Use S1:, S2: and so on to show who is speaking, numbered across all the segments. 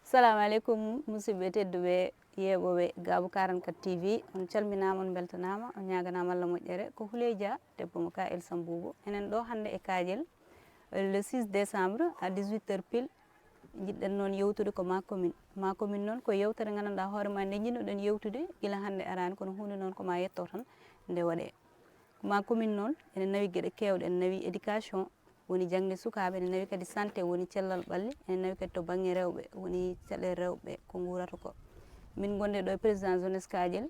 S1: Assalamu alaikum musidɓe tedduɓe yeɓoɓe Gabou 44 TV on calminama on beltanama on ñaganama Allah moƴƴere ko Houleydia debbo mo ka Elsan Boubou enen ɗo hande e Kadiel le 6 décembre à 18h pile jiɗɗen noon yewtude ko ma commune noon ko yewtere gandanɗa hoorema nde jinnoɗen yewtude gila hande arani kono hunde noon koma yetto tan nde waɗe ma commune noon ene nawi gueɗe kewɗe ene nawi éducation woni jangde sukaɓe ene nawi kadi santé woni cellal ɓalli ene nawi kadi to banggue rewɓe woni caɗele rewɓe ko gurata ko min gonde ɗo e président jeunesse Kadiel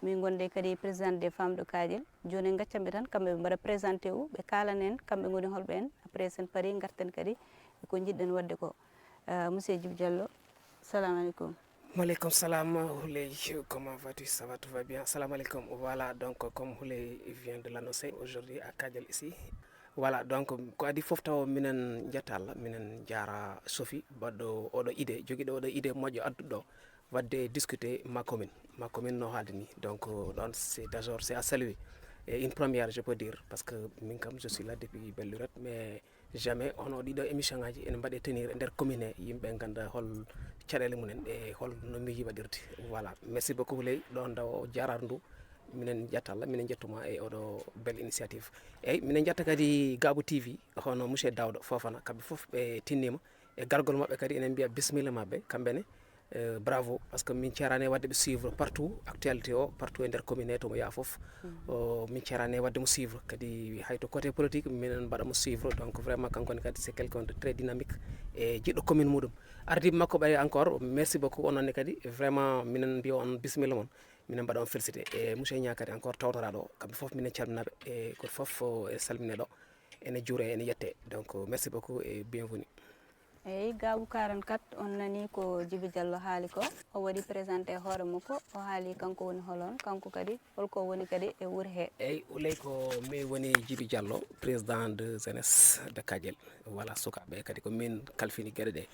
S1: min gonde kadi présidente des femmes de Kadiel joni en gaccanɓe tan kamɓe ɓe mbaɗa présenté wu ɓe kalana en kamɓe goni holɓe en après sen paari garten kadi ko jiɗɗen wadde ko monsieur Djiby Diallo salamu aleykum.
S2: Maaleykum salam Houley, comment vas-tu? Ça va, tout va bien. Salam alaikum. Voilà, donc comme Houley vient de l'annoncer aujourd'hui à Kadiel ici. Voilà, donc ko adi fof taw minen jettalla minen jara Sophie badɗo oɗo idée joguiɗo oɗo idée moƴƴo adduɗo wadde discuter ma commune no haaldi ni donc ɗon c'est d'abord c'est à saluer et une première je peux dire parce que min kam je suis là depuis belle lurette mais jamais hono ɗiɗo émission ngaji ene mbaɗe tenir e nder commune he yimɓe ganda hol caɗele mumen e hol no miiji waɗirde voilà merci beaucoup Houley ɗon daw jarar ndu minen jetta Allah minen jettuma e oɗo belle initiative eyyi minen jetta kadi Gabou TV hono monsieur Daouda Fofana kamɓe foof ɓe tinnima e gargol mabɓe kadi enen mbiya bisimilla mabɓe kamɓene bravo parce que min cerani wadde ɓe suivre partout actualité o partout e nder commune he tomo yaa foof min cerani wadde mo suivre kadi hayto côté politique minen mbaɗamo suivre donc vraiment kankone kadi c'est quelqu'un de très dynamique e jiɗɗo commune muɗum ardiɓe makko ɓay encore merci beaucoup ononne kadi vraiment minen mbiya on bisimilla moon minen mbaɗa on félicité e monsieur Nia kadi encore tawtoraɗo o kamɓe foof minen calminaɓe e goto foof e salmine ɗo ene juure ene yette donc merci beaucoup et bienvenue.
S1: eyyi Gabou 44 on nani ko Djiby Diallo haali ko o waɗi présenté hoore makko o haali kanko woni holon kanko kadi holko woni kadi e wuuro he
S2: eyyi Houley ko min woni Djiby Diallo président de jeunesse de Kadiel voilà sukaɓe kadi ko min kalfini gueɗe ɗe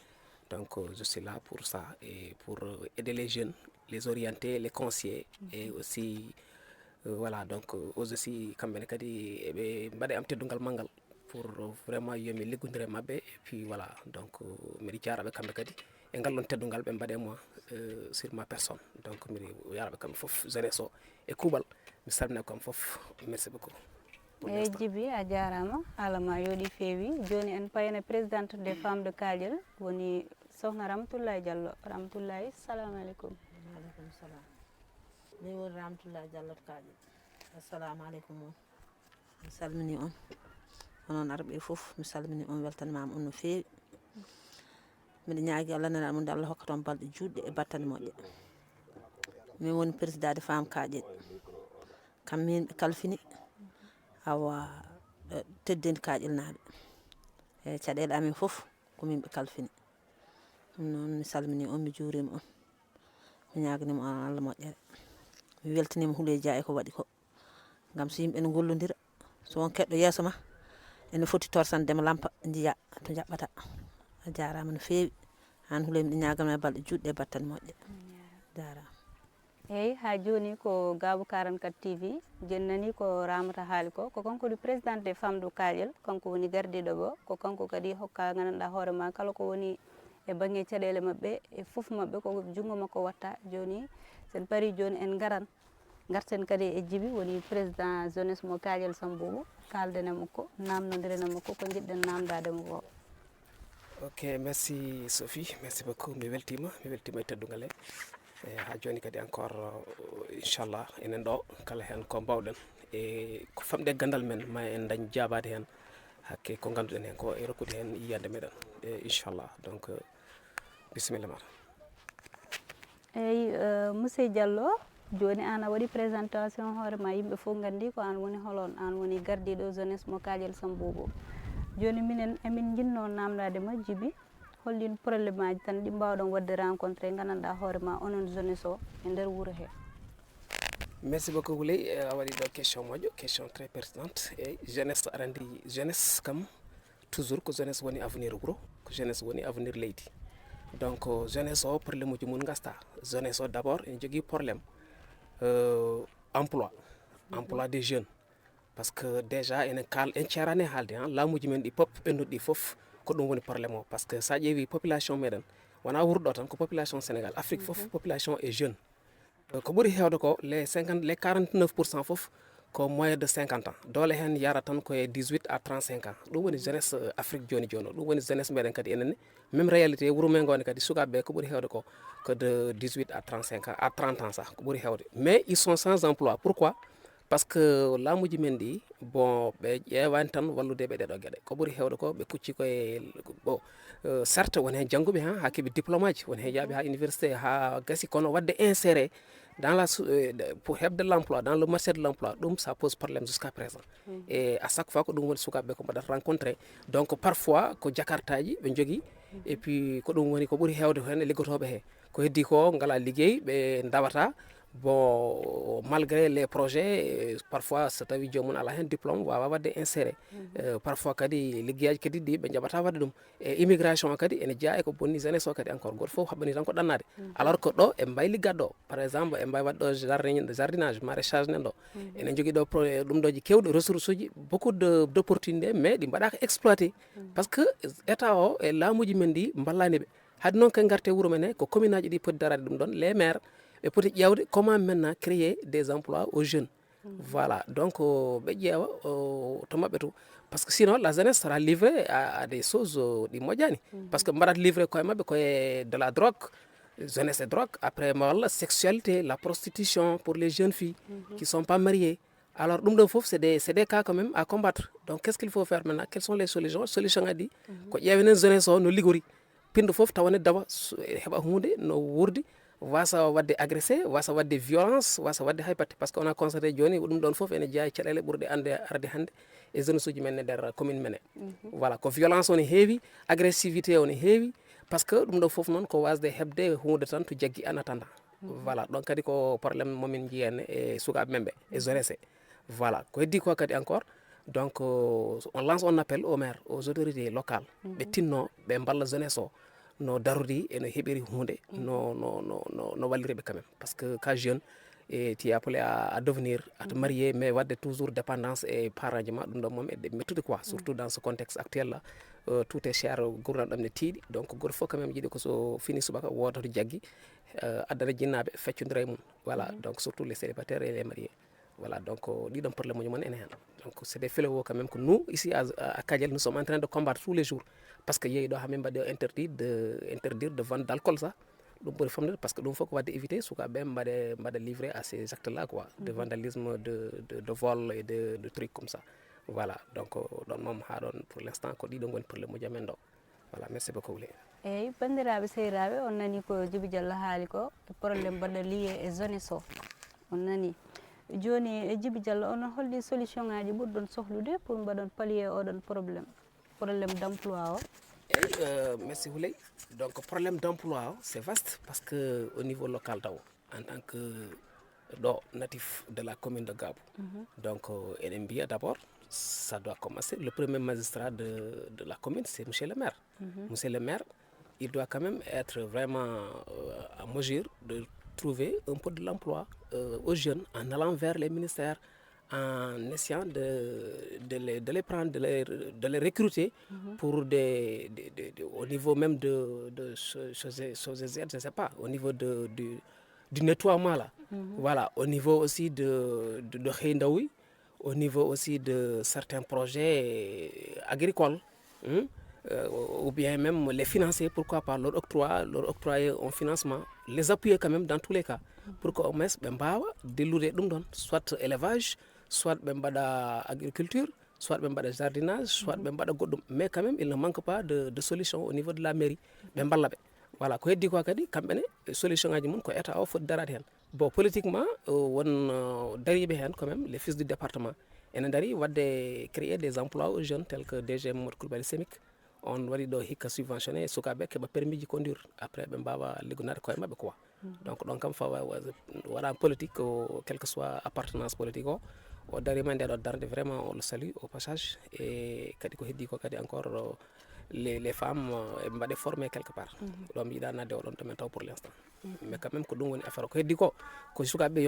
S2: donc je suis là pour ça et pour aider les jeunes les orienter les conseiller et aussi voilà donc aussi kamɓene kadi eɓe mbaɗe am teddugal manggal pour vraiment yomi liggodire e mabɓe et puis voilà donc mbiɗa jaraɓe kamɓe kadi e ngal ɗon teddugal ɓe mbaɗe moi sur ma personne donc mbiɗa yaraɓe kamɓe foof jeunesse o e kuuɓal mi salmina kamɓe foof merci beaucoup.
S1: eyyi Djiby a jarama haalama yooɗi feewi joni en payene présidente des femmes de Kadiel woni sohna Ramatoulaye Diallo Ramatoulaye salamu aleykum.
S3: Waaleykum salam min woni Ramatoulaye Diallo to Kadiel assalamu aleykum on mi salmini on onon arɓe foof mi salmini on weltanimama on no feewi mbiɗa ñaagui Allah nana mum Allah hokka toon balɗe juɗɗe e battane moƴƴe min woni président de femme Kadiel kam min ɓe kalfini awa teddedi Kadiel naaɓe e caɗele amen foof komin ɓe kalfini ɗum noon mi salmini on mi juurima on mi ñaganima on Allah moƴƴere mi weltanima Houleydia e ko waɗi ko gam so yimɓe ne gollodira so won keɗɗo yeeso ma ene foti torsandema lampa jiiya to jaɓɓata a jarama no feewi an Houley miɗa ñaganma e balɗe juɗɗe e battane moƴƴe jarama.
S1: eyyi ha joni ko Gabou 44 TV joni nani ko Ramata haali ko kanko woni présidente des femmes de Kadiel kanko woni gardiɗo ɓo ko kanko kadi hokka gandanɗa hoorema kala ko woni e banggue caɗele mabɓe e foof mabɓe ko junggo makko watta joni sen paari joni en garten kadi e Djiby woni président jeunesse mo Kadiel Samboubou kalden e makko namdodiren e makko ko jiɗɗen namdademo ko.
S2: ok merci Sophie merci beaucoup mi weltima e teddugal he e ha joni kadi encore inchallah enen ɗo kala hen ko mbawɗen e ko famɗe gandal men ma en dañ jabade hen hakke ko ganduɗen hen ko e rokkude hen yiyande meɗen e inchallah donc bisimilla ma.
S1: eyyi monsieur Diallo joni an a waɗi présentation hoorema yimɓe foof gandi ko an woni holon an woni gardiɗo jeunesse mo Kadiel Samboubou joni minen emin jinno namdadema Djiby hollin probléme aji tan ɗi mbawɗon wadde rencontré gandanɗa hoorema onon jeunesse o e nder wuuro he.
S2: merci beaucoup Houley a waɗi ɗo question moƴƴo question très pertinente e jeunesse aɗa andi jeunesse kam toujours ko jeunesse woni avenir wuuro ko jeunesse woni avenir leydi donc jeunesse o probléme uji mum gasta jeunesse o d' abord ene jogui probléme emploi des jeunes par ce que déjà en cerani haalde laamuji men ɗi pop ɓennuɗi ɗi foof ko ɗum woni probléme o par ce que sa ƴeewi population meɗen wona wurɗo tan ko population Sénégal Afrique fof population est jeune ko ɓuri hewde ko les 49% fof ko moins de 50 ans dole hen yara tan koye 18 à 35 ans ɗum woni jeunesse Afrique joni joni o ɗum woni jeunesse meɗen kadi enenne même réalité wuro men goni kadi sukaɓeɓe ko ɓuri hewde ko de 18 à 35 ans à 30 ans sah ko ɓuri hewde mais ils sont sans emploi pourquoi par ce que laamuji men ɗi bon ɓe ƴewani tan walludeɓe ɗeɗo gueɗe ko ɓuri hewde ko ɓe kucci koye bon certes won hen jangguɓe ha keeɓi diplôme aji won hen jaaɓe ha université ha gasi kono wadde inséré dans pour hebde l'emploi dans le marché de l'emploi ɗum ça pose problème jusqu'à présent et à chaque fois ko ɗum woni sukaɓeɓe ko mbaɗata rencontré donc parfois ko jakartaji ɓe jogui et puis ko ɗum woni ko ɓuri hewde hen e liggotoɓe he ko heddi ko ngala ligguey ɓe dawata bon malgré les projets parfois so tawi jomum ala hen diplôme wawa wadde inséré parfois kadi liggueyaji kadi ɗi ɓe jaɓata wadde ɗum e immigration o kadi ene jeeya eko bonni jeunesse o kadi encore goto foof haɓɓani tan ko ɗannade alors que ɗo e mbay liggat ɗo par exemple e mbay wadde ɗo jardinage maraîchage nen ɗo enen jogui ɗo ɗum ɗoji kewɗe ressource uji beaucoup de opportunité mais ɗi mbaɗaka exploité par ce que état o e laamuji men ɗi ballani ɓe haade noon kay garte wuuro men he ko commune aji ɗi poti darade ɗum ɗon les maires ɓe poti ƴewde comment maintenant créer des emplois aux jeunes voilà donc ɓe ƴeewa to maɓɓe to par ce que sinon la jeunesse sera livrée à des choses ɗi moƴƴani par ce que mbaɗat livré koye mabɓe koye de la drogue jeunesse et drogue après walla sexualité la prostitution pour les jeunes filles qui sont pas mariées alors ɗum ɗon foof c'est des cas quand même à combattre donc qu'est ce qu'il faut faire maintenant quelles sont les solutions aji ɗi ko ƴeewenen jeunesse o no ligori pindo foof tawane dawa heɓa hunde no wurdi wasa wadde agressé wasa wadde violence wasa wadde hay batte par ce que on a constaté joni ɗum ɗon foof ene jeeya caɗele ɓurɗe arde hande e jeunesse uji men e nder commune menen voilà ko violence one heewi agressivité one heewi par ce que ɗum ɗo foof noon ko wasde hebde hunde tan to jaggui en attendant voilà donc kadi ko probléme momin jiyenne e sukaɓe men ɓe e jeunesse e voilà ko heddi ko kadi encore donc on lance un appel aux maires aux autorités locales ɓe tinno ɓe balla jeunesse o no darodi eno heɓiri hunde no wallireɓe quand même par ce que ka jeune et tu es appelé à devenir à te marier mais wadde toujours dépendance et parents ji ma ɗum ɗon moom e mettude quoi surtout dans ce contexte actuel là tout est cher gurdam ɗam ne tiiɗi donc goto fof quand même yiiɗi ko so fini subaka woda to jaggui addana jinnaɓe feccodira e mum voilà donc surtout les célibataires et les mariés voilà donc ɗiɗon probléme uji mon ene hen donc c'est des fléaux quand même que nous ici à Kadiel nous sommes en train de combattre tous les jours par ce que yeeyi ɗo hamin mbaɗi interdire de vente d' alcool ça ɗum ɓuri famde par ce que ɗum fof ko wadde éviter sukaɓe mbaɗa livré à ces actes là quoi de vandalisme de vol et de trucs comme ça voilà donc ɗon moom ha ɗon pour l' instant ko ɗiɗo goni probléme uji amen ɗo voilà merci beaucoup Wulé
S1: eyyi bandiraɓe sehiraɓe on nani ko Djiby Diallo haali ko probléme mbaɗa lié e jeunesse o on nani joni e Djiby Diallo onon holli solution ngaji ɓurɗon sohlude pour mbaɗon pallier oɗon probléme d' emploi o
S2: merci Wulé donc problème d' emploi o c'est vaste parce que au niveau local taw en tant que ɗo natif de la commune de Gabou donc eɗen mbiya d' abord ça doit commencer le premier magistrat de la commune c'est monsieur le maire monsieur le maire il doit quand même être vraiment en mesure de trouver un peu de l'emploi aux jeunes en allant vers les ministères en essayant de les prendre, de les recruter pour au niveau même de choses, je ne sais pas, au niveau du nettoiement là. Voilà, au niveau aussi de Khendaoui, au niveau aussi de certains projets agricoles, ou bien même les financer, pourquoi pas, leur octroyer un financement, les appuyer quand même dans tous les cas, pour qu'au moins, soit élevage, soit même agriculture, soit même jardinage, soit même mais quand même il ne manque pas de solution au niveau de la mairie. Voilà, ko heddi ko kadi kamɓene solution ngaji mum ko état o foti darade hen bon politiquement won dariɓe hen quand même les fils du département ene dari wadde créer des emplois aux jeunes tels que DG Mamadou Coulibaly Sémic on waɗi ɗo hikka subventionné sukaɓe keɓa permis ji conduire après ɓe mbawa liggonade koye mabɓe quoi donc ɗon kam fa waɗa politique quelle que soit appartenance politique o darima nde ɗo darde vraiment on le salue au passage et kadi ko heddi ko kadi encore les femmes mbaɗe formé quelque part ɗo mi yiɗa nadde oɗon domaine taw pour l' instant mais quand même ko ɗum woni affaire ko heddi ko sukaɓeɓe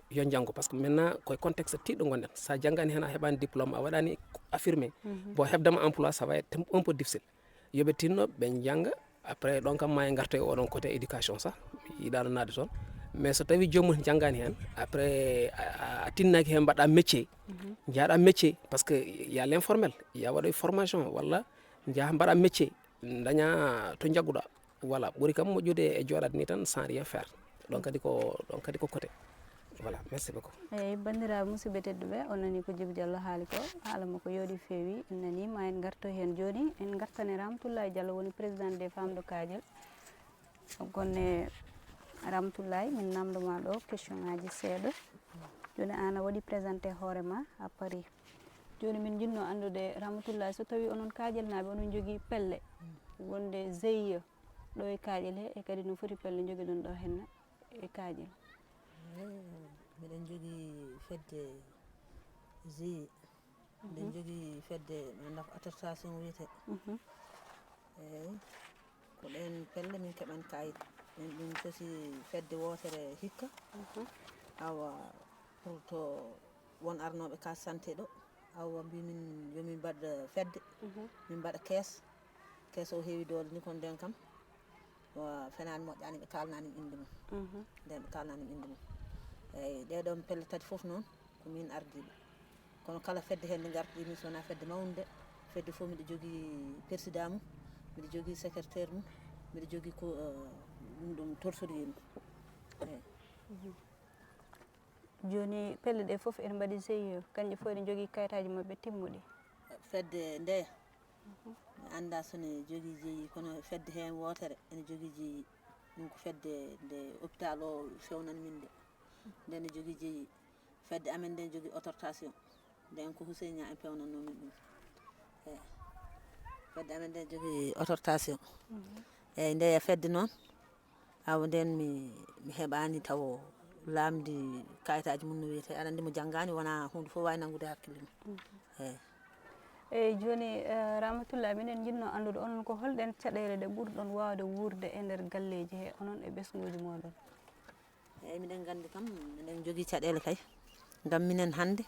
S2: yo janggo par ce que maintenant koye contexte tiɗɗo gonɗen sa janggani hen a heɓani diplôme a waɗani affirmé bon hebdema emploi ça va être un peu difficile yoɓe tinno ɓe jangga après donc kam ma en gartoy oɗon côté éducation ça yiɗano nadde toon mais so tawi jomum janggani hen après a tinnaki hen mbaɗa métier jaaɗa métier par ce que y a l' informel ya waɗoy formation walla jaaha mbaɗa métier daña to jagguɗa voilà ɓuuri kam moƴƴude e jooɗade ni tan sans rien faire donc kadi ko côté voilà merci beaucoup.
S1: eyyi bandiraɓe musidɓe tedduɓe on nani ko Djiby Diallo haali ko haala makko yooɗi feewi en nani ma en gartoy hen joni en gartane Ramatoulaye Diallo woni président des femmes de Kadiel gonne Ramatoulaye min namdoma ɗo question ngaji seeɗa joni an a waɗi présenté hoorema à Paris joni min jinno andude Ramatoulaye so tawi onon Kadiel naaɓe onon jogui pelle wonde GIE ɗo e Kadiel he e kadi no foti pelle joguiɗon ɗo henna e Kadiel.
S3: miɗen jogui fedde GIE miɗen jogui fedde mandak attestation wiyete eyyi ko ɗen pelle min keɓan kayit min ɗum sosi fedde wotere hikka awa pour to won arnoɓe ka santé ɗo awa mbimin yomin mbaɗ fedde min mbaɗa kees o heewi dole ni kon nden kam fenani moƴƴani ɓe kalnani inde mum nden ɓe kalnani inde mum eyyi ɗeɗon pelle tati foof noon ko min ardiɓe kono kala fedde hen nde gardiɗi min sowona fedde mawnude fedde fof mbiɗa jogui président mum mbiɗa jogui secrétaire mum mbiɗa jogui ko ɗum torsorier mum eyyi
S1: joni pelle ɗe foof ene mbaɗi GIE kanƴe fof eɗe jogui kayitaji mabɓe timmuɗi
S3: fedde ndeya mi anda sone jogui GIE kono fedde hen wotere ene jogui GIE ɗum ko fedde nde hôpital o fewnani min de nde ne jogui GIE fedde amen nde jogui autorisation nden ko Housseyni Niang en pewnanno min ɗum eyyi fedde amen nde jogui autorisation eyyi ndeya fedde noon awa nden mi heɓani taw lamdi kayitaji mum no wiyete aɗa andi mo janggani wona hunde fof wawi nanggude hakkille mum eyyi
S1: eyyi joni Ramatoulaye minen jinno andude onon ko holɗen caɗele ɗe ɓurɗon wawde wurde e nder galleji he onon e ɓesguji moɗon.
S3: eyyi miɗen gandi kam miɗen jogui caɗele kay gam minen hande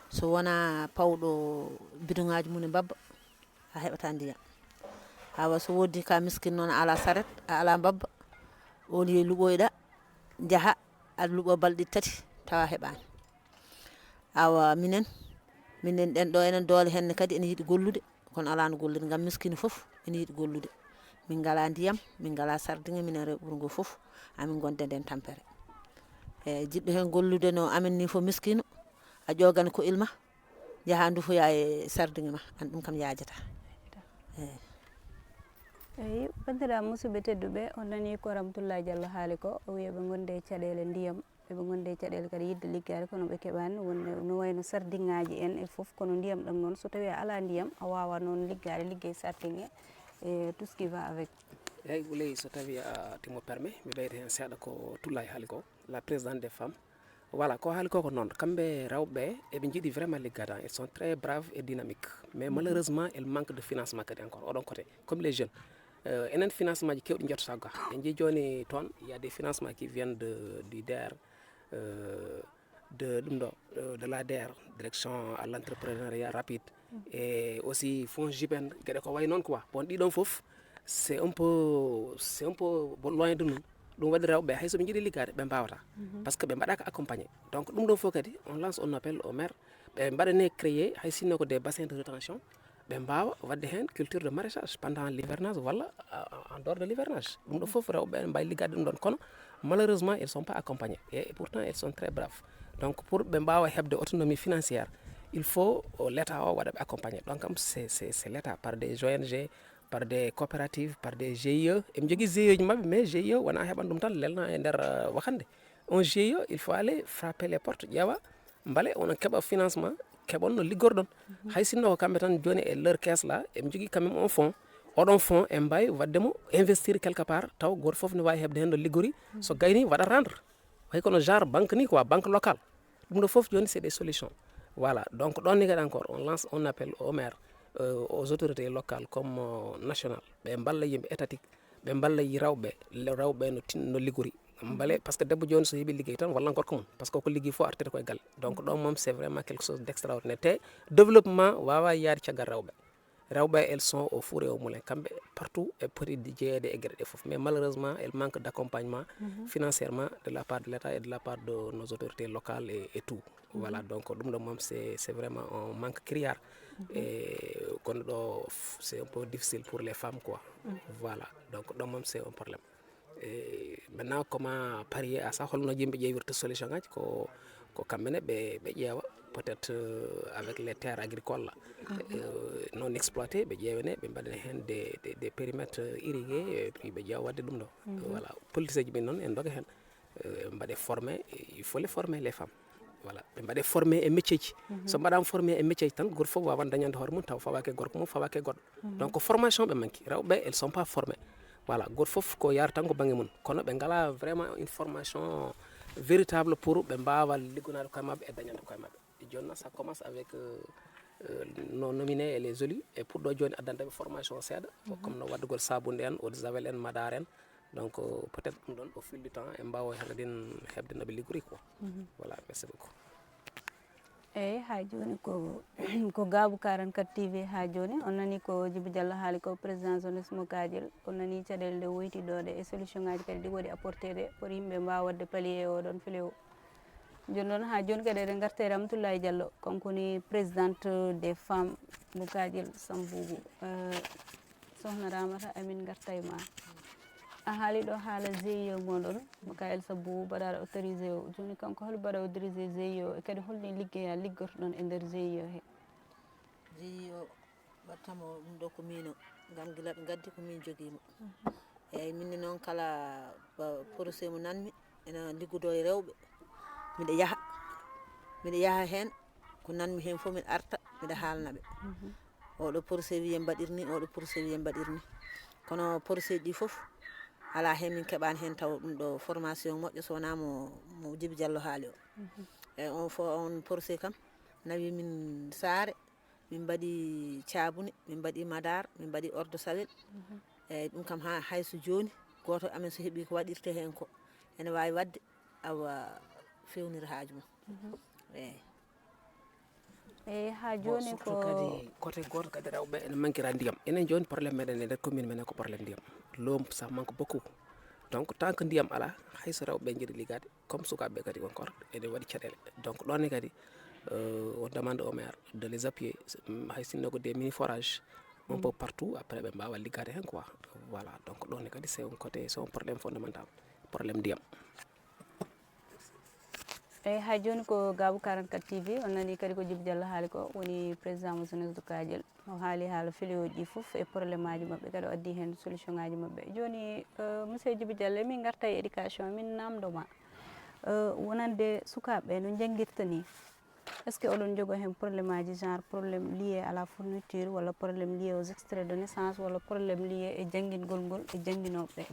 S3: so wona pawɗo bidon ngaji mum e babba a heɓata ndiyam hawa so woddi ka miskine noon a ala saret a ala babba on lieu luɓoyɗa jaaha aɗa luuɓo balɗe tati tawa heɓani awa minen ɗen ɗo enen doole henne kadi ene yiiɗi gollude kono ala no gollude gam miskine foof ene yiiɗi gollude min gala ndiyam min gala sardiŋe minen rewɓe ɓuuro ngo foof amin gonde nden tampere eyyi jiɗɗo hen gollude no amen ni fo miskino a ƴogane ko ilma jaaha dufoya e sardiŋe ma an ɗum kam yajata eyyi
S1: eyyi bandiraɓe musidɓe tedduɓe on nani ko Ramatoulaye Diallo haali ko o wi ɓe gonde e caɗele ndiyam eɓe gonde e caɗele kadi yidde liggade kono ɓe keɓani wonde no wayno sardiŋaji en e foof kono ndiyam ɗam noon so tawi a ala ndiyam a wawa noon liggade liggey sardiŋe e tout ce qui va avec.
S2: eyyi Houleye so tawi a timo permet mi ɓeyda hen seeɗa ko Toulaye haali ko la présidente des femmes voilà ko haali ko noon kamɓe rewɓe eɓe jiiɗi vraiment liggade ils sont très braves et dynamiques mais malheureusement elle manque de financement kadi encore oɗon côté comme les jeunes enen financement ji kewɗi jettata ga en jii joni toon il y a des financements qui viennent du DER de ɗum ɗo de la DER direction à l'entrepreneuriat rapide et aussi fonds JIPEN gueɗe ko way noon quoi bon ɗiɗon foof c'est un peu loin de nous ɗum waɗi rewɓe hay soɓe jiiɗi liggade ɓe mbawata par ce que ɓe mbaɗaka accompagné donc ɗum ɗon fof kadi on lance un appel au maire ɓe mbaɗane créé hay sinno ko des bassins de rétention ɓe mbawa wadde hen culture de maraîchage pendant l'hivernage walla en dehors de l'hivernage ɗum ɗo foof rewɓe ɓe mbawi liggade ɗum ɗon kono malheureusement ils sont pas accompagnés et pourtant ils sont très braves donc pour ɓe mbawa hebde autonomie financière il faut l'état o waɗaɓe accompagné donc kam c'est l'état par des ONG par des coopératives par des GIE eɓe jogui GIE ji mabɓe mais GIE wona heɓan ɗum tan lelna e nder wakande on GIE il faut aller frapper les portes ƴeewa beele onon keeɓa financement keɓon no liggorɗon hay sinno ko kamɓe tan joni e leur caisse là eɓe jogui quand même un fonds oɗon fonds en mbawi waddemo investir quelque part taw goto foof ne wawi hebde hen no liggori so gayni waɗa rendre way kono genre banque ni quoi banque locale ɗum ɗo foof joni c'est des solutions voilà donc ɗon ni kadi encore on lance un appel au maire aux autorités locales comme nationales ɓe mballa yimɓe étatique ɓe mballa rewɓe no liggori beele par ce que debbo joni so heeɓi ligguey tan walla gorko mum par ce que ko ligguey fo artete koye galle donc ɗon moom c'est vraiment quelque chose d' extraordinaire te développement wawa yaade caggal rewɓe rewɓe elles sont au four et au moulin kamɓe partout e poti jeeyede e gueɗe ɗe fof mais malheureusement elles manquent d'accompagnement financièrement de la part de l'État et de la part de nos autorités locales et tout voilà donc ɗum ɗo moom c'est vraiment un manque criard et kono ɗo c'est un peu difficile pour les femmes quoi voilà donc ɗo moom c'est un problème et maintenant comment parier à ça holno yimɓe ƴeewirta solution ngaji ko kamɓene ɓe ƴeewa peut-être avec les terres agricoles non exploitées ɓe ƴeewene ɓe mbaɗa hen des périmètres irrigués et puis ɓe ƴeewa wadde ɗum ɗo voilà politicien ji ɓe noon en doga hen mbaɗe formé il faut les former les femmes voilà ɓe mbaɗe formé e métier ji so mbaɗama formé e métier ji tan goto fof wawan dañande hoore mum taw fawake gorko mum fawake goɗɗo donc formation ɓe manqui rewɓe elles sont pas formés voilà goto fof ko yara tan ko banggue mum kono ɓe ngala vraiment une formation véritable pour ɓe mbawa liggonade koye mabɓe e dañande koye mabɓe e joni noon ça commence avec nos nominés et les élus et pour ɗo joni addantaɓe formation seeɗa comme no waddugol sabunde en eau de javel en madar en donc peut être ɗum ɗon au fil du temps e mbawa hangadin hebde noɓe liggori quoi voilà merci beaucoup
S1: eyyi ha joni ko Gabou 44 TV ha joni on nani ko Djiby Diallo haali ko président jeunesse mo Kadiel on nani caɗele nde woytiɗoɗe e solution ngaji kadi ɗi waɗi apporté ɗe pour yimɓe mbawa wadde pallier oɗon fléau joni noon ha joni kadi eɗen garte Ramatoulaye Diallo kankoni présidente des femmes mo Kadiel Samboubou sohna Ramata amin garta e ma a haali ɗo haala GIE moɗon mo ka Elsa Bou mbaɗaɗo autorisé o joni kanko hol mbaɗa autorisé GIE o e kadi holni liggeya liggotoɗon e nder GIE he
S3: GIE o wattamo ɗum ɗo ko mino gam guila ɓe gaddi ko min joguimo eyyi minne noon kala projet mo nanmi ena liggodo e rewɓe miɗa yaaha hen ko nanmi hen fof miɗa arta miɗa haalnaɓe oɗo projet wiye mbaɗirni oɗo projet wiye mbaɗirni kono projet ɗi foof ala hen min keɓani hen taw ɗum ɗo formation moƴƴo so wona mo Djiby Diallo haali o eyyi on projet kam nawi min saare min mbaɗi cabune min mbaɗi madar min mbaɗi eau de javel eyyi ɗum kam hayso joni goto amen so heeɓi ko waɗirte hen ko ene wawi wadde awa fewnira haaju mum
S1: eyyi ha joni ko
S2: kadi côté goto kadi rewɓe ene manquira ndiyam enen joni probléme meɗen e nder commune menen ko probléme ndiyam l'eau ça manque beaucoup donc tant que ndiyam ala hayso rewɓe jiiɗi liggade comme sukaɓeɓe kadi encore ene waɗi caɗele donc ɗonne kadi on demande au maire de les appuyer hay sinno ko des mini forages un peu partout après ɓe mbawa liggade hen quoi voilà donc ɗonne kadi c'est un côté c'est un problème fondamental problème ndiyam
S1: eyyi ha joni ko Gabou 44 TV on nani kadi ko Djiby Diallo haali ko woni président mo jeunesse de Kadiel o haali haala fléau ji foof e probléme aji mabɓe kadi o addi hen solution ngaji mabɓe joni monsieur Djiby Diallo min garta e éducation min namdoma wonande sukaɓe no jangguirta ni est ce que oɗon jogo hen probléme aji genre probléme lié à la fourniture walla probléme lié aux extraits de naissance walla probléme lié e jangguingol ngol e jangguinoɓe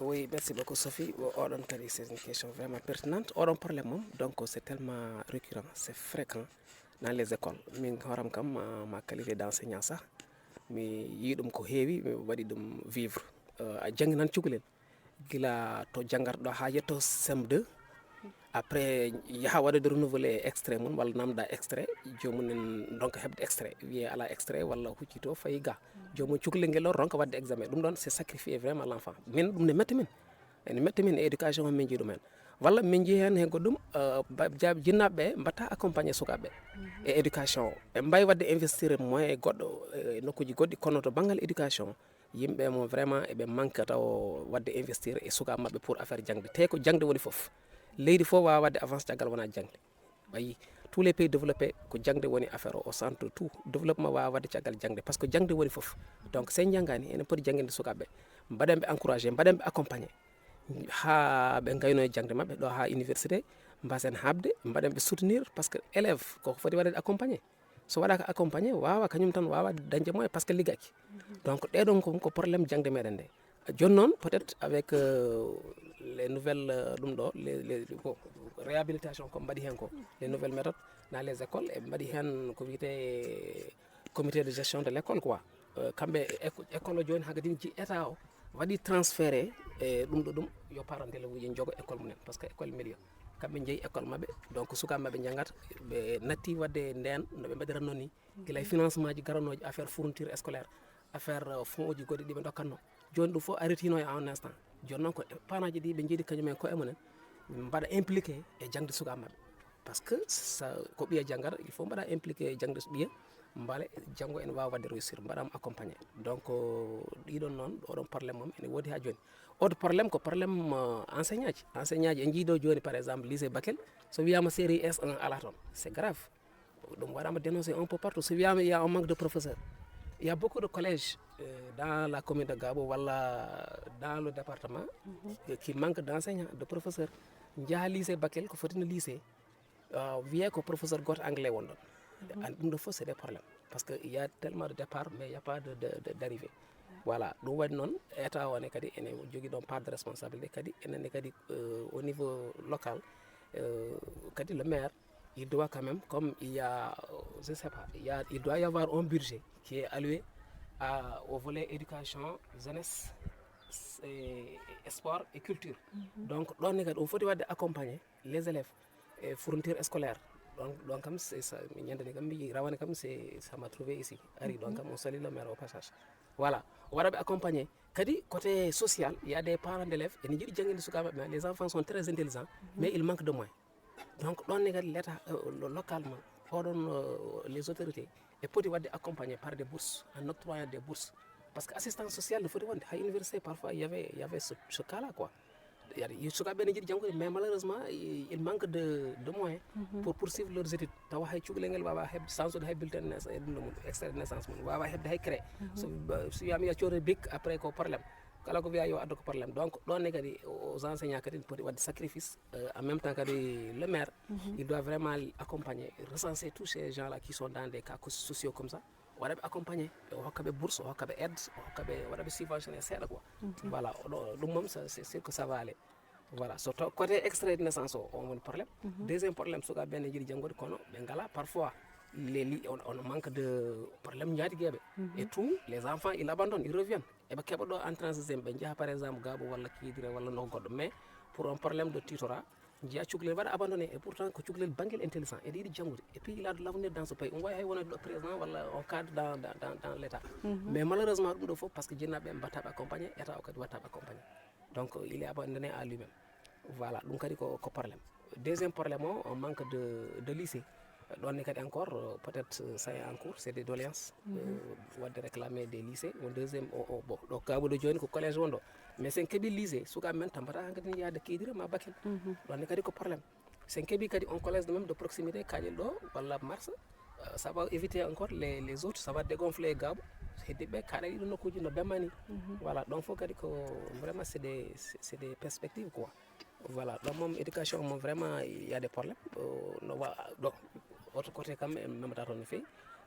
S2: Oui, merci beaucoup Sophie. C'est une question vraiment pertinente. Or, un problème, donc c'est tellement récurrent, c'est fréquent dans les écoles. Ma qualité d'enseignant, ça, mais yidum ko heewi mi waɗi ɗum vivre a jangginan cukalel gila to jangarɗo ha yetto sem2 après yaha waɗade renouvelé extrait mum walla namda extrait jomumen ronka hebde extrait wiye ala extrait walla huccito fayi ga jomum cukalel ngel o ronka wadde examen ɗum ɗon c'est sacrifier vraiment l' enfant min ɗum ne metti min ene metti min e éducation o min jii ɗum hen walla min jii hen he goɗɗum jinnaɓeɓe mbatta accompagné sukaɓeɓe e éducation o ɓe mbawi wadde investir moyen goɗɗo e nokkuji goɗɗi kono to banggal éducation yimɓe mo vraiment eɓe manque taw wadde investir e sukaɓe mabɓe pour affaire jangde te ko jangde woni foof leydi fof wawa wadde avance caggal wona jangde ayi tous les pays développés ko jangde woni affaire o centre tout développement wawa wadde caggal jangde par ce que jangde woni foof donc sen janggani enen poti jangguinde sukaɓeɓe mbaɗenɓe encouragé mbaɗenɓe accompagné ha ɓe gayno e jangde mabɓe ɗo ha université mbasen habde mbaɗenɓe soutenir par ce que élève koko foti waɗede accompagné so waɗaka accompagné wawa kañum tan wawa dañde moyen par ce que liggaki donc ɗeɗon ko probléme jangde meɗen nde joni noon peut être avec les nouvelles ɗum ɗo les réhabilitation ko mbaɗi hen ko les nouvelles méthodes dans les écoles e mbaɗi hen ko wiyete comité de gestion de l' école quoi kamɓe école o joni hagadin ji état o waɗi transféré e ɗum ɗo ɗum yo parent élève uji jogo école mumen par ce que école milieu kamɓe jeeyi école maɓɓe donc sukaɓe maɓɓe jangata ɓe natti wadde nden noɓe mbaɗiranno ni guila financement ji garanoji affaire fourniture scolaire affaire fonds uji goɗɗi ɗiɓe dokkatno joni ɗum fof arretino à un instant joni noon ko panaji ɗi ɓe jiiɗi kañumen koye mumen mbaɗa impliqué e jangde sukaɓe maɓɓe par ce que ko ɓiya janggata il faut mbaɗa impliqué e jangde ɓiya mbale janggo ene wawa wadde réussir mbaɗama accompagné donc ɗiɗon noon oɗon probléme mom ene woodi ha joni autre probléme ko probléme enseignant ji en jiiɗo joni par exemple lycée Bakel so wiyama série S1 ala toon c'est grave ɗum waɗama dénoncé un peu partout so wiyama il y a un manque de professeurs il y a beaucoup de collèges dans la commune de Gabo walla dans le département qui manque d'enseignants de professeurs jaaha lycée Bakel ko fotino lycée wiye ko professeur goto anglais won ɗon ɗum ɗo fof c'est des problèmes parce que il y a tellement de départ mais il y a pas d'arrivée voilà ɗum waɗi noon état one kadi ene jogui ɗon part de responsabilité kadi enenne kadi au niveau local kadi le maire il doit quand même comme il y a je sais pas il doit y avoir un budget qui est alloué au volet éducation jeunesse sport et culture donc ɗon kadi on foti wadde accompagner les élèves et fourniture scolaire donc comme c'est ça ñandani kam mi rawane kam c'est ça m'a trouvé ici ari donc on salue le maire au passage voilà on va accompagner kadi côté social il y a des parents d'élèves et ni jiɗi jangguinde sukaɓe mais les enfants sont très intelligents mais il manque de moyens donc ɗon kadi l'état localement oɗon les autorités et poti wadde accompagner par des bourses en octroyant des bourses parce que assistance sociale ne foti wonde ha université parfois il y avait ce cas là quoi sukaɓe ne jiiɗi janggude mais malheureusement il manque de moyens pour poursuivre leurs études tawa hay cukalel ngel wawa hebde sansude hay bulletin e ɗum ɗo mum extrait de naissance mum wawa hebde hay cré so wiyama ya coode bic après ko probléme kala ko wiya yo addo ko probléme donc ɗonne kadi aux enseignants kadi poti wadde sacrifice en même temps kadi le maire il doit vraiment accompagner recenser tous ces gens là qui sont dans des cas sociaux comme ça waɗaɓe accompagné o hokkaɓe bourse o hokkaɓe aide o hokkaɓe waɗaɓe subventionné seeɗa quoi voilà ɗum moom c'est sûr que ça va aller voilà so to côté extrait de naissance o on woni probléme deuxième probléme sukaɓe ne jiiɗi janggode kono ɓe ngala parfois on manque de probléme ñaatigueɓe et tout les enfants ils abandonnent ils reviennent eɓe keɓa ɗo entrée en sixiéme ɓe jaaha par exemple Gabo walla Kidira walla no goɗɗo mais pour un problème de tutorat jiya cukalel waɗa abandonné et pourtant ko cukalel banguel intelligent ede yiɗi janggude et puis il a de l'avenir dans ce pays on wawi hay wonade ɗo président walla on cadre dans l'état mais malheureusement ɗum ɗo foof par ce que jinnaɓe mbattaɓe accompagné état o kadi wattaɓe accompagné donc il est abandonné à lui-même voilà ɗum kadi ko probléme deuxième probléme o on manque de lycée ɗonne kadi encore peut-être ça est en cours c'est des doléances wadde réclamer des lycées on deuxième bon ɗo Gabo ɗo joni ko collège wonɗo mais sen keeɓi lycée sukaɓe men tambata kadi yaade Kidira ma Bakel ɗonne kadi ko probléme sen keeɓi kadi on collège même de proximité Kaƴel ɗo walla Mars ça va éviter encore les autres ça va dégonfler Gabo heddiɓe kaɗa ɗiɗo nokkuji no bemmani voilà donc fof kadi ko vraiment c'est des perspectives quoi voilà ɗon moom éducation moom vraiment il y a des problèmes no wa ɗo autre côté kam en memata toon no fewi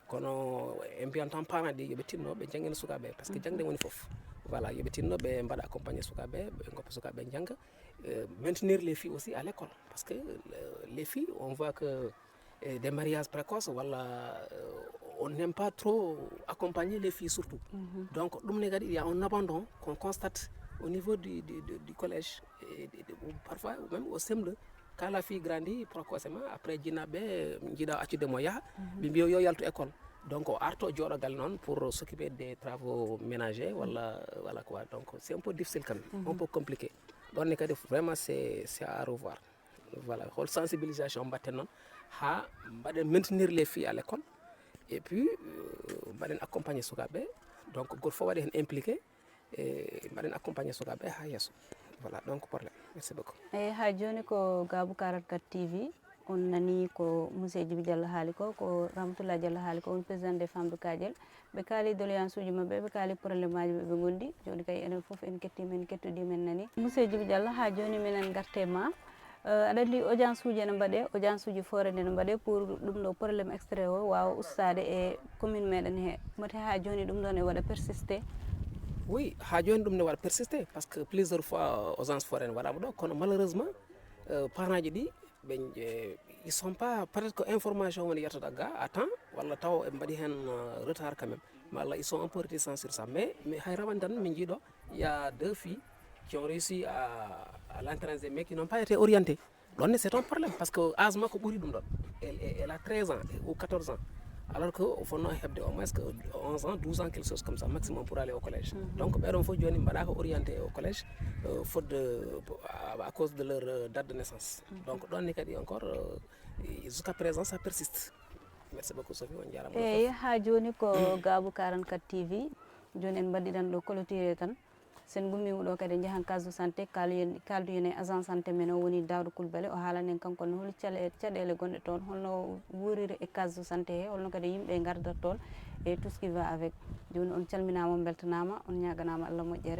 S2: kono en mbiyan tan parents ɗi yooɓe tinno ɓe jangguina sukaɓe par ce que jangde woni foof voilà yooɓe tinno ɓe mbaɗa accompagné sukaɓe ɓe goppa sukaɓe jangga maintenir les filles aussi à l'école parce que les filles on voit que des mariages précoces walla on n'aime pas trop accompagner les filles surtout donc ɗum ne kadi il y a un abandon qu'on constate au niveau du collège et parfois même au CM2 quand la fille grandit précocement après jinnaɓe jiiɗa accude mo yaaha ɓe mbiya yo yaltu école donc o arto jooɗogal noon pour s'occuper des travaux ménagers walla voilà quoi donc c'est un peu difficile quand même un peu compliqué ɗonne kadi vraiment c'est à revoir voilà hol sensibilisation mbatten noon ha mbaɗen maintenir les filles à l'école et puis mbaɗen accompagner sukaɓe donc goto fof waɗi hen impliqué e mbaɗen accompagner sukaɓe ha yesso voilà donc problème merci beaucoup
S1: eyyi ha joni ko Gabou 44 TV on nani ko monsieur Djiby Diallo haali ko Ramatoulaye Diallo haali ko woni président des femmes de Kadiel ɓe kaali doléance uji mabɓe ɓe kaali probléme aji ɓe gondi joni kay enen foof en kettima en kettodimen nani monsieur Djiby Diallo ha joni minen garte ma aɗa andi audience uji ene mbaɗe audience uji forêt ene mbaɗe pour ɗum ɗo probléme extrait o wawa ustade e commune meɗen he mate ha joni ɗum ɗon e waɗa persisté
S2: oui ha joni ɗum ne waɗa persisté par ce que plusieurs fois audience forêt ne waɗama ɗo kono malheureusement parents ji ɗi ils sont pas peut-être que information woni yettoɗa ga à temps walla taw ɓe mbaɗi hen retard quand même walla ils sont un peu réticents sur ça mais hay rawande tan min jiiɗo il y a 2 filles qui ont réussi à l'entrée mais qui n'ont pas été orientées ɗonne c'est un problème par ce que âge makko ɓuri ɗum ɗon elle a 13 ans ou 14 ans alors que o fonno hebde au moins que 11 ans 12 ans quelque chose comme ça maximum pour aller au collège donc ɓeɗon fof joni mbaɗaka orienté au collège faute de à cause de leur date de naissance donc ɗonni kadi encore jusqu'à présent ça persiste. Merci beaucoup Sophie, on jarama.
S1: Eyi ha joni ko Gabou 44 TV joni en mbaɗiɗan ɗo clôturé tan sen gummima ɗo kadi jahan case de santé kaldu hen e agent santé men o woni Dawdo Coulibaly o haalane en kankone holi caɗele gonɗe toon holno wuriri e case de santé he holno kadi yimɓe gardata toon et tout ce qui va avec joni on calminama on beltanama on ñaganama Allah moƴƴere